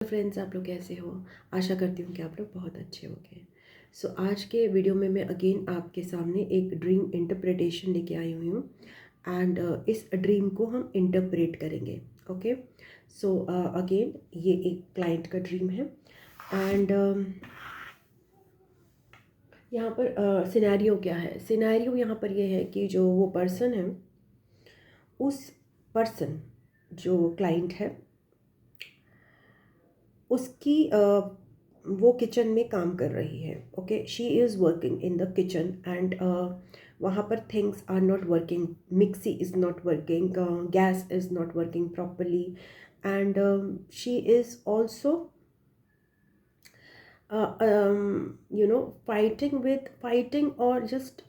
Friends, आप लोग कैसे हो? आशा करती हूँ कि आप लोग बहुत अच्छे होंगे। सो आज के वीडियो में मैं अगेन आपके सामने एक ड्रीम इंटरप्रिटेशन लेके आई हुई हूँ एंड इस ड्रीम को हम इंटरप्रेट करेंगे। ओके, सो अगेन ये एक क्लाइंट का ड्रीम है एंड यहाँ पर सिनेरियो क्या है? सिनेरियो यहाँ पर ये है कि जो वो पर्सन है, उस पर्सन जो क्लाइंट है उसकी वो किचन में काम कर रही है। Okay, she is working in the kitchen and वहाँ पर things are not working, mixie is not working, gas is not working properly and she is also fighting or just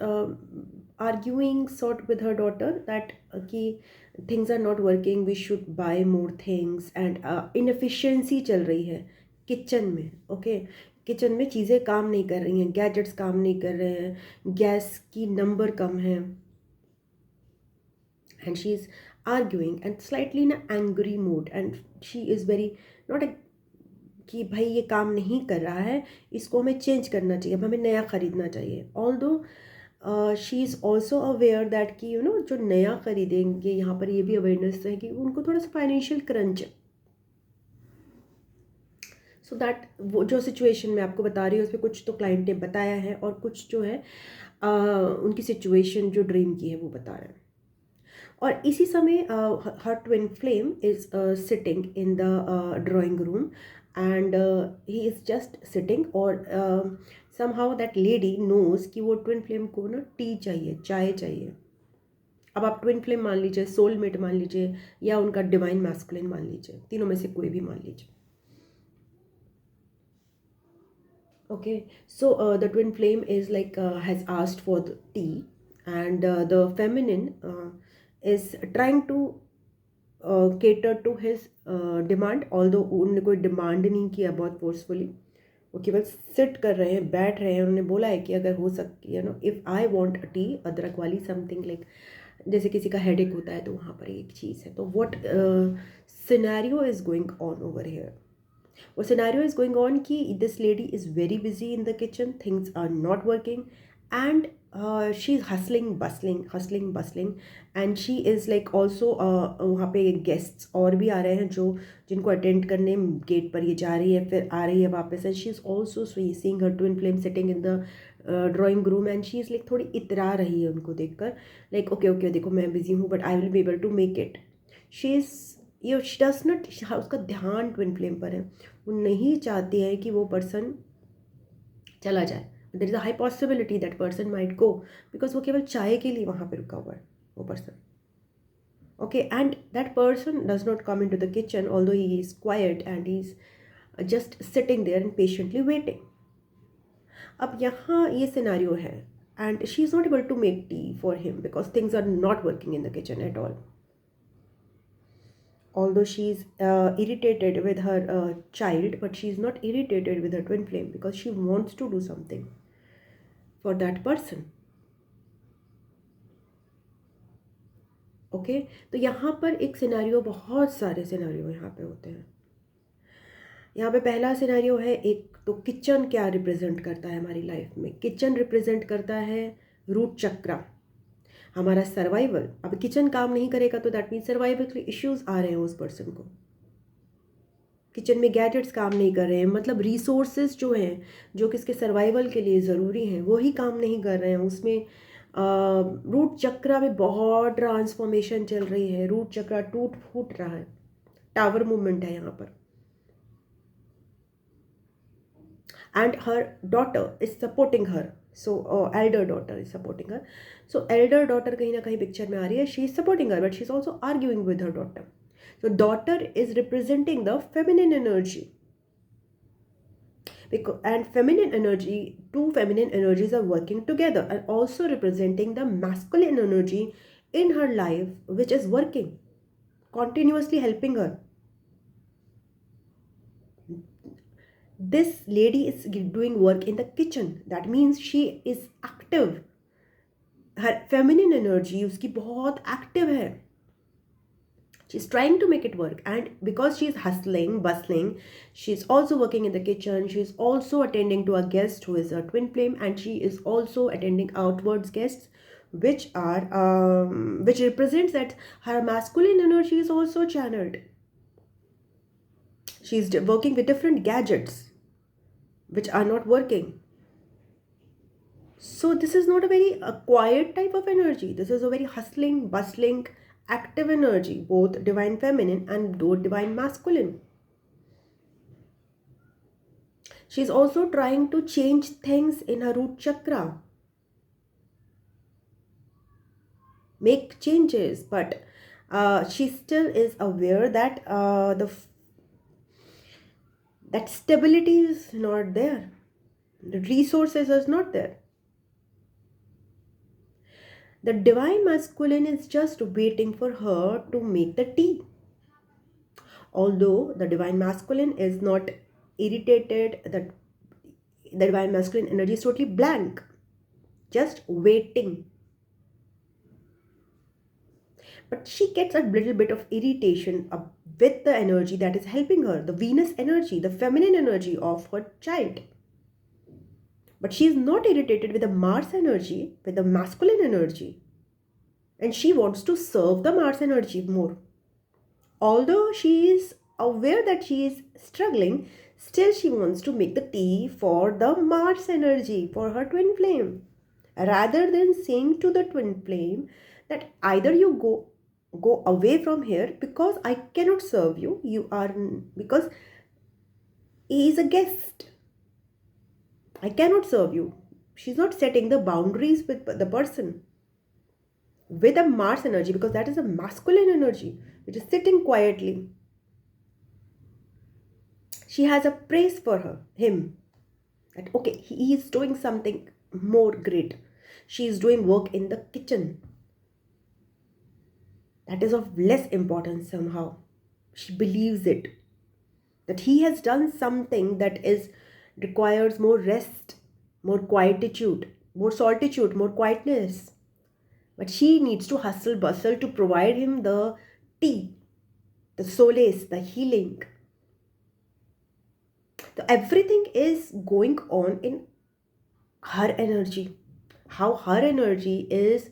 arguing sort with her daughter that कि things are not working, we should buy more things and inefficiency चल रही है kitchen में। Okay, kitchen में चीज़ें काम नहीं कर रही हैं, गैजेट्स काम नहीं कर रहे हैं, गैस की नंबर कम है and she is arguing and slightly in an angry mood and she is very not a कि भाई ये काम नहीं कर रहा है, इसको हमें चेंज करना चाहिए, अब हमें नया ख़रीदना चाहिए। ऑल दो she is also aware that कि जो नया ख़रीदेंगे, यहाँ पर ये भी अवेयरनेस है कि उनको थोड़ा सा फाइनेंशियल क्रंच है। सो दैट वो जो सिचुएशन मैं आपको बता रही हूँ उसमें कुछ तो क्लाइंट ने बताया है और कुछ जो है उनकी सिचुएशन जो ड्रीम की है वो बता रहे हैं। और इसी समय हर twin flame is sitting in the drawing room and he is just sitting और समहाउ दैट लेडी नोज कि वो ट्विन फ्लेम को ना टी चाहिए, चाय चाहिए। अब आप ट्विन फ्लेम मान लीजिए, सोलमेट मान लीजिए, या उनका डिवाइन मैस्कुलिन मान लीजिए, तीनों में से कोई भी मान लीजिए। Okay, so the twin flame is like has asked for the T and the feminine is trying to cater to his demand, although उन्होंने कोई डिमांड नहीं किया बहुत फोर्सफुली, वो केवल सिट कर रहे हैं, बैठ रहे हैं। उन्होंने बोला है कि अगर हो सकती है if I want a T अदरक वाली समथिंग लाइक, जैसे किसी का हेडेक होता है तो वहाँ पर एक चीज़ है। तो what scenario is going on over here? वो सिनेरियो इज़ गोइंग ऑन कि this lady is very busy in the kitchen, things are not working and she is hustling bustling and she is like also वहाँ पे guests और भी आ रहे हैं जो जिनको अटेंड करने गेट पर ये जा रही है, फिर आ रही है वापस and she is also seeing her twin flame sitting in the drawing room and she is like थोड़ी इतरा रही है उनको देखकर, लाइक ओके ओके देखो मैं बिजी हूँ but I will be able to make it. She is ये शी डज नॉट, उसका ध्यान ट्विन फ्लेम पर है, वो नहीं चाहती है कि वो पर्सन चला जाए। There is a high possibility that person might go because वो केवल चाय के लिए वहाँ पे रुका हुआ है वो person. Okay, and that person does not come into the kitchen although he is quiet and he is just sitting there and patiently waiting. अब यहाँ ये सिनेरियो है and she is not able to make tea for him because things are not working in the kitchen at all, although she's irritated with her child, but she's not irritated with her twin flame because she wants to do something for that person. Okay, तो यहाँ पर एक scenario, बहुत सारे scenario यहाँ पे होते हैं। यहाँ पे पहला सिनेरियो है, एक तो किचन क्या रिप्रेजेंट करता है हमारी लाइफ में? किचन रिप्रेजेंट करता है रूट चक्रा, हमारा सर्वाइवल। अब किचन काम नहीं करेगा तो दैट मीन्स सर्वाइवल के इश्यूज आ रहे हैं उस पर्सन को। किचन में गैजेट्स काम नहीं कर रहे हैं, मतलब रिसोर्सेज जो हैं जो किसके सर्वाइवल के लिए ज़रूरी हैं वो ही काम नहीं कर रहे हैं। उसमें रूट चक्रा में बहुत ट्रांसफॉर्मेशन चल रही है, रूट चक्रा टूट फूट रहा है, टावर मूवमेंट है यहाँ पर। And her daughter is supporting her, so Elder daughter is supporting her. So Elder daughter कहीं ना कहीं पिक्चर में आ रही है, she is supporting her but she is also arguing with her daughter. So daughter is representing the feminine energy. And feminine energy, two feminine energies are working together and also representing the masculine energy in her life which is working, continuously helping her. This lady is doing work in the kitchen. That means she is active. Her feminine energy उसकी बहुत active है, She's trying to make it work, and because she's hustling, bustling, she's also working in the kitchen, she's also attending to a guest who is a twin flame, and she is also attending outwards guests, which represents that her masculine energy is also channeled. She's working with different gadgets which are not working. So this is not a very quiet type of energy. This is a very hustling, bustling, active energy, both divine feminine and both divine masculine. She's also trying to change things in her root chakra, make changes, but she still is aware that that stability is not there. The resources is not there. The divine masculine is just waiting for her to make the tea. Although the divine masculine is not irritated, the divine masculine energy is totally blank, just waiting. But she gets a little bit of irritation with the energy that is helping her, the Venus energy, the feminine energy of her child. But she is not irritated with the Mars energy, with the masculine energy. And she wants to serve the Mars energy more. Although she is aware that she is struggling, still she wants to make the tea for the Mars energy, for her twin flame. Rather than saying to the twin flame that either you go away from here because I cannot serve you, because he is a guest. I cannot serve you. She's not setting the boundaries with the person. With a Mars energy, because that is a masculine energy which is sitting quietly. She has a praise for him. That okay, he is doing something more great. She is doing work in the kitchen. That is of less importance somehow. She believes it. That he has done something that requires more rest, more quietude, more solitude, more quietness. But she needs to hustle bustle to provide him the tea, the solace, the healing. So everything is going on in her energy. How her energy is,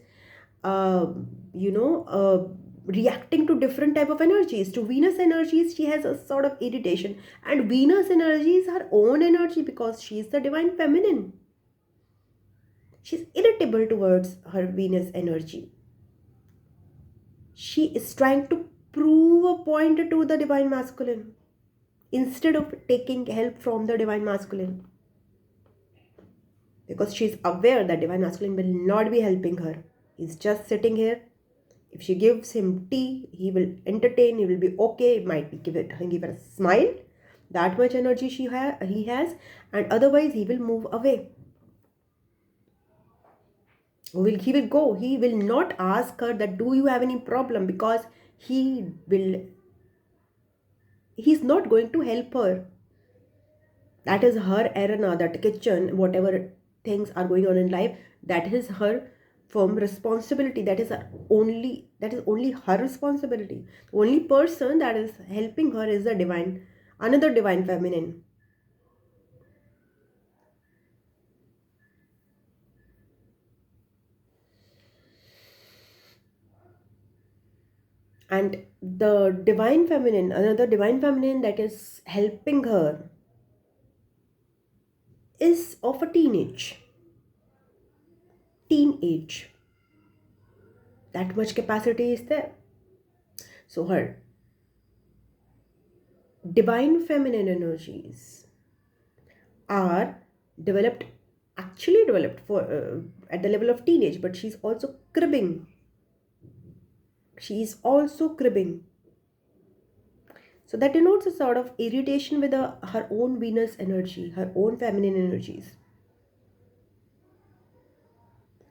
reacting to different type of energies. To Venus energies, she has a sort of irritation. And Venus energy is her own energy because she is the divine feminine. She's irritable towards her Venus energy. She is trying to prove a point to the divine masculine instead of taking help from the divine masculine. Because she's aware that divine masculine will not be helping her. He's just sitting here. If she gives him tea, he will entertain, he will be okay, might be give her a smile. That much energy he has, and otherwise he will move away. He will go. He will not ask her that do you have any problem, because he's not going to help her. That is her arena, that kitchen, whatever things are going on in life, that is her firm responsibility. That is only her responsibility. The only person that is helping her is another divine feminine. And the divine feminine, another divine feminine that is helping her, is of a teenage. That much capacity is there. So her divine feminine energies are actually developed for at the level of teenage, but she's also cribbing. So that denotes a sort of irritation with her own Venus energy, her own feminine energies.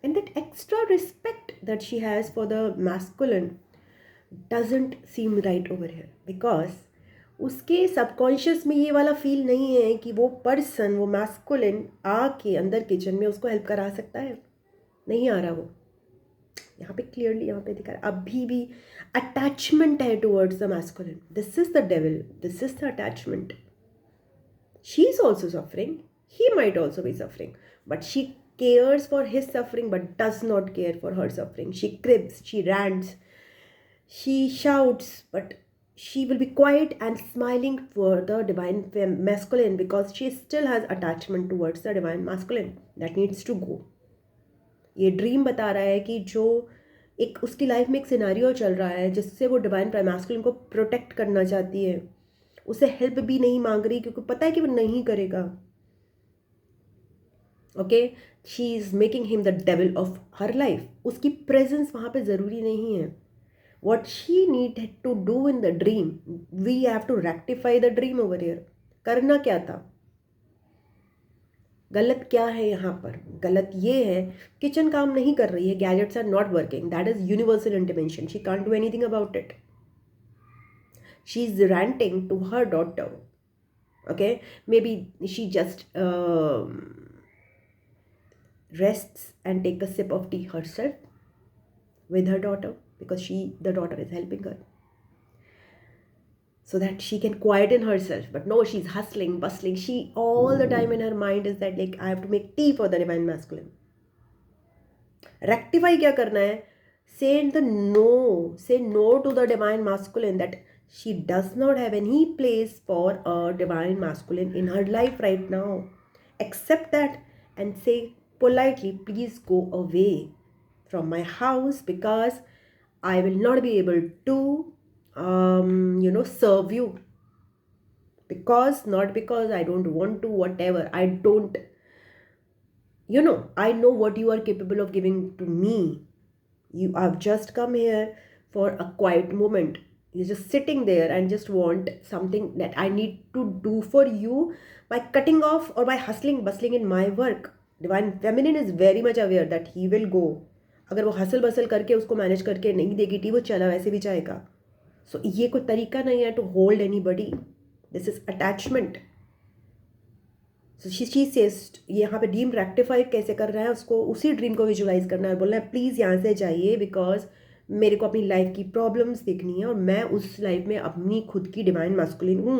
And that extra respect that she has for the masculine doesn't seem right over here, because उसके subconscious में ये वाला feel नहीं है कि वो person, वो masculine आके अंदर किचन में उसको हेल्प करा सकता है. नहीं आ रहा वो. यहाँ पे क्लियरली यहाँ पे दिखा रहा है अभी भी अटैचमेंट है towards the masculine. This is the devil, this is the attachment. She is also suffering, he might also be suffering, but she cares for his suffering but does not care for her suffering. She cribs, she rants, she shouts, but she will be quiet and smiling for the divine masculine because she still has attachment towards the divine masculine that needs to go. ये dream बता रहा है कि जो एक उसकी life में एक सिनारियो चल रहा है जिससे वो डिवाइन मैस्कुलिन को प्रोटेक्ट करना चाहती है, उसे हेल्प भी नहीं मांग रही क्योंकि पता है कि वो नहीं करेगा. Okay, she is making him the devil of her life. उसकी प्रेजेंस वहाँ पे ज़रूरी नहीं है. What she need to do in the dream, we have to rectify the dream over here. करना क्या था, गलत क्या है यहाँ पर? गलत ये है किचन काम नहीं कर रही है, gadgets are not working, that is universal intervention. She can't do anything about it. She is ranting to her daughter. Okay, maybe she just rests and take a sip of tea herself with her daughter because the daughter is helping her so that she can quieten herself. But no, she's hustling, bustling. She all the time in her mind is that like I have to make tea for the divine masculine. Rectify क्या करना है? Say no to the divine masculine, that she does not have any place for a divine masculine in her life right now. Accept that and say politely, please go away from my house because I will not be able to serve you. Not because I don't want to, whatever. I don't, I know what you are capable of giving to me. You have just come here for a quiet moment. You're just sitting there and just want something that I need to do for you by cutting off or by hustling, bustling in my work. Divine Feminine is very much aware that he will go. अगर वो hustle bustle करके उसको manage करके नहीं देगी T, वो चला वैसे भी जाएगा. सो ये कोई तरीका नहीं है to hold anybody. This is attachment. So she says, यहाँ पे ड्रीम रेक्टिफाई कैसे कर रहा है, उसको उसी ड्रीम को विजुलाइज करना है और बोलना है प्लीज़ यहाँ से जाइए बिकॉज मेरे को अपनी लाइफ की प्रॉब्लम्स देखनी है और मैं उस लाइफ में अपनी खुद की डिवाइन मैस्कुलिन हूँ.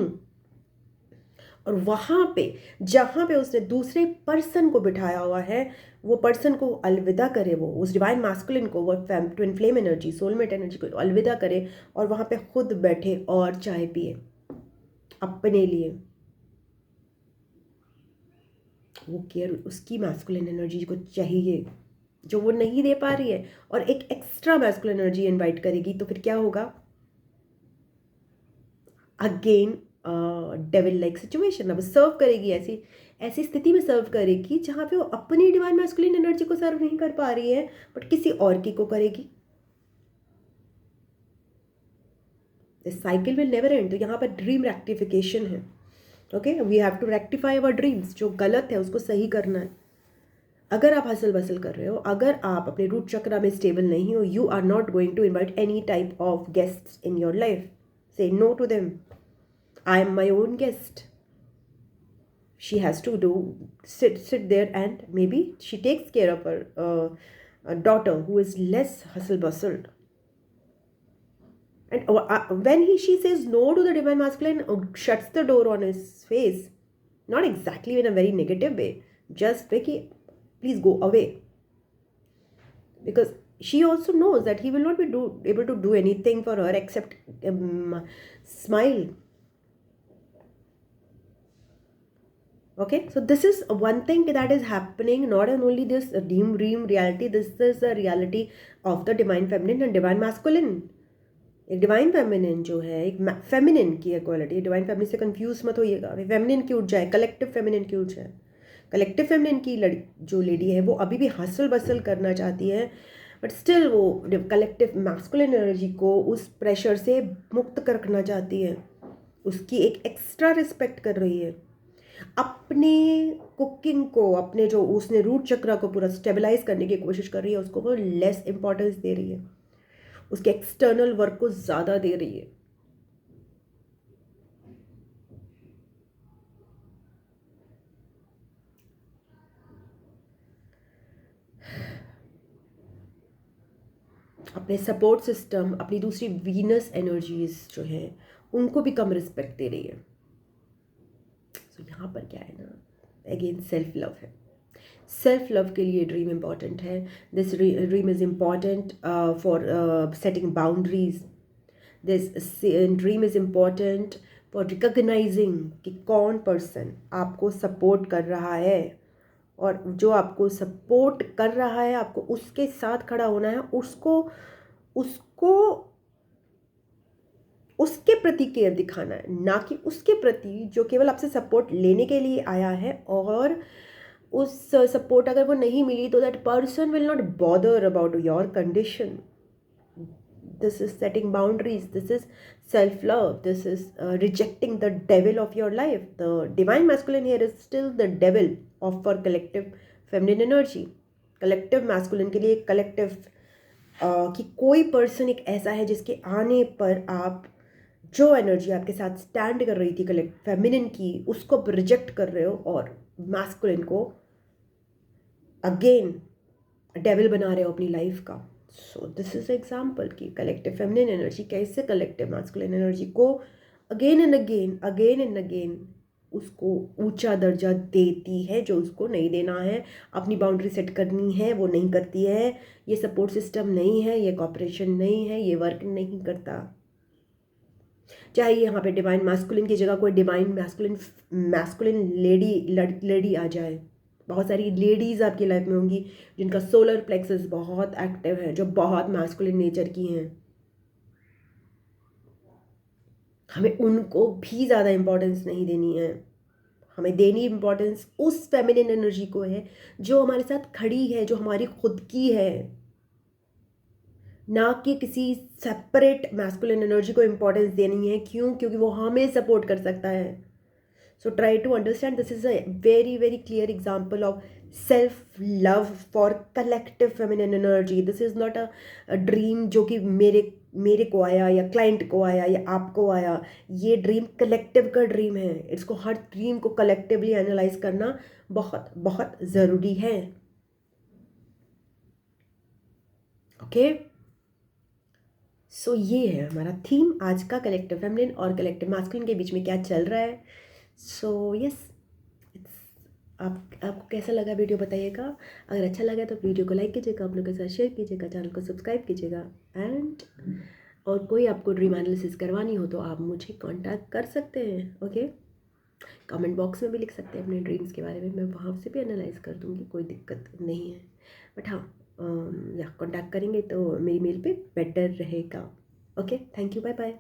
और वहाँ पे जहाँ पे उसने दूसरे पर्सन को बिठाया हुआ है, वो पर्सन को अलविदा करे, वो उस डिवाइन मैस्कुलिन को, वो twin flame energy, soulmate energy को अलविदा करे और वहाँ पे खुद बैठे और चाय पिए अपने लिए. वो केयर उसकी मैस्कुलिन एनर्जी को चाहिए जो वो नहीं दे पा रही है, और एक एक्स्ट्रा मैस्कुलिन एनर्जी इनवाइट करेगी तो फिर क्या होगा? Again devil like situation. अब सर्व करेगी ऐसी स्थिति में सर्व करेगी जहाँ पे वो अपनी डिवाइन मैस्कुलिन एनर्जी को सर्व नहीं कर पा रही है बट किसी और की को करेगी. This cycle will never end. तो यहाँ पर ड्रीम रेक्टिफिकेशन है. Okay, we have to rectify our dreams. जो गलत है उसको सही करना है. अगर आप हसल बसल कर रहे हो, अगर आप अपने रूट चक्रा में स्टेबल नहीं हो, you are not going to invite any type of guests in your life. Say no to them. I am my own guest. She has to sit there and maybe she takes care of her daughter who is less hustle bustled. And when she says no to the divine masculine, shuts the door on his face, not exactly in a very negative way, just Vicky, please go away, because she also knows that he will not be able to do anything for her except smile. Okay, so this is one thing that is happening, not only this dream reality, this is the reality of the divine feminine and divine masculine. एक divine feminine जो है, एक feminine की quality, divine feminine से confuse मत होइएगा. Feminine की उठ जाए, कलेक्टिव फेमिनिन की उठ जाए. कलेक्टिव फेमिनिन की जो लेडी है वो अभी भी हसल बसल करना चाहती है बट स्टिल वो कलेक्टिव मैस्कुलिन एनर्जी को उस प्रेशर से मुक्त करना चाहती है. उसकी एक एक्स्ट्रा रिस्पेक्ट कर रही है. अपने कुकिंग को, अपने जो उसने रूट चक्रा को पूरा स्टेबलाइज करने की कोशिश कर रही है, उसको वो लेस इंपॉर्टेंस दे रही है. उसके एक्सटर्नल वर्क को ज़्यादा दे रही है. अपने सपोर्ट सिस्टम, अपनी दूसरी वीनस एनर्जीज जो है उनको भी कम रिस्पेक्ट दे रही है। तो यहाँ पर क्या है ना, अगेन सेल्फ लव है। सेल्फ लव के लिए ड्रीम इम्पॉर्टेंट है। This dream is important for setting boundaries. This dream is important for recognising कि कौन पर्सन आपको सपोर्ट कर रहा है, और जो आपको सपोर्ट कर रहा है आपको उसके साथ खड़ा होना है, उसको उसको उसके प्रति केयर दिखाना है, ना कि उसके प्रति जो केवल आपसे सपोर्ट लेने के लिए आया है, और उस सपोर्ट अगर वो नहीं मिली तो that person will not bother about your condition. This is setting boundaries, this is self love, this is rejecting the devil of your life. The divine masculine here is still the devil of for collective feminine energy. collective masculine के लिए collective कि कोई person एक ऐसा है जिसके आने पर आप जो एनर्जी आपके साथ स्टैंड कर रही थी कलेक्ट फेमिनिन की, उसको रिजेक्ट कर रहे हो और मैस्कुलिन को अगेन डेविल बना रहे हो अपनी लाइफ का। सो दिस इज एग्जाम्पल कि कलेक्टिव फेमिनिन एनर्जी कैसे कलेक्टिव मैस्कुलिन एनर्जी को अगेन एंड अगेन उसको ऊंचा दर्जा देती है जो उसको नहीं देना है। अपनी बाउंड्री सेट करनी है, वो नहीं करती है। ये सपोर्ट सिस्टम नहीं है, ये कॉपरेशन नहीं है, ये वर्क नहीं करता। चाहे यहाँ पे डिवाइन मैस्कुलिन की जगह कोई डिवाइन मैस्कुलिन लेडी आ जाए। बहुत सारी लेडीज़ आपकी लाइफ में होंगी जिनका सोलर प्लेक्सस बहुत एक्टिव है, जो बहुत मैस्कुलिन नेचर की हैं। हमें उनको भी ज़्यादा इम्पोर्टेंस नहीं देनी है। हमें देनी इम्पोर्टेंस उस फेमिनिन एनर्जी को है जो हमारे साथ खड़ी है, जो हमारी खुद की है, ना कि किसी सेपरेट मैस्कुलिन एनर्जी को इम्पोर्टेंस देनी है। क्यों? क्योंकि वो हमें सपोर्ट कर सकता है। So try to understand, this is a very very clear example of self love for collective feminine energy. This is not a dream जो कि मेरे को आया या क्लाइंट को आया या आपको आया। ये ड्रीम कलेक्टिव का ड्रीम है। इसको हर ड्रीम को कलेक्टिवली एनालाइज करना बहुत बहुत ज़रूरी है। ओके, सो ये है हमारा थीम आज का, कलेक्टिव फेमिनिन और कलेक्टिव मैस्कुलिन के बीच में क्या चल रहा है। सो यस, आपको कैसा लगा वीडियो बताइएगा। अगर अच्छा लगा तो वीडियो को लाइक कीजिएगा, आप लोगों के साथ शेयर कीजिएगा, चैनल को सब्सक्राइब कीजिएगा। एंड और कोई आपको ड्रीम एनालिसिस करवानी हो तो आप मुझे कांटेक्ट कर सकते हैं। ओके, कमेंट बॉक्स में भी लिख सकते हैं अपने ड्रीम्स के बारे में, मैं वहाँ से भी एनालाइज कर दूँगी, कोई दिक्कत नहीं है। बट हाँ, या कांटेक्ट करेंगे तो मेरी मेल पे बेटर रहेगा। Okay, thank you, bye bye.